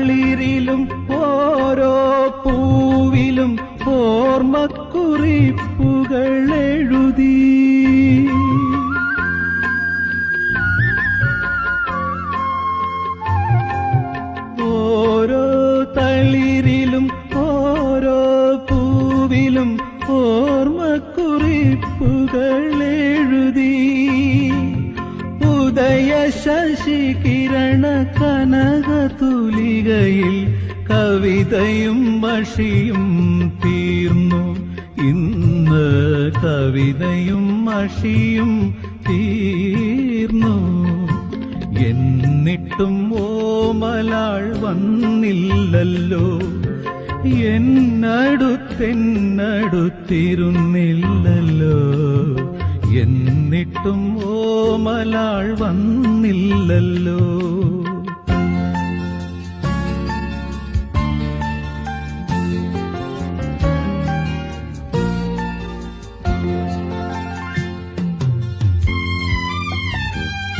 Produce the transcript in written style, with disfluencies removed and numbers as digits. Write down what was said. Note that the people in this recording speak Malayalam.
തളിരിലും ഓരോ പൂവിലും ഓർമ്മക്കുറിപ്പുകൾ എഴുതി. ഓരോ തളിരിലും ഓരോ പൂവിലും ഓർമ്മക്കുറിപ്പുകൾ എഴുതി. ഉദയ ശശികിരണ കനകതുലികയിൽ കവിതയും മഷിയും തീർന്നു. ഇന്ന് കവിതയും മഷിയും തീർന്നു. എന്നിട്ടും ഓമലാൾ വന്നില്ലല്ലോ, എന്നടുത്തിരുന്നില്ലല്ലോ. എന്നിട്ടും ഓമലാൾ വന്നില്ലല്ലോ.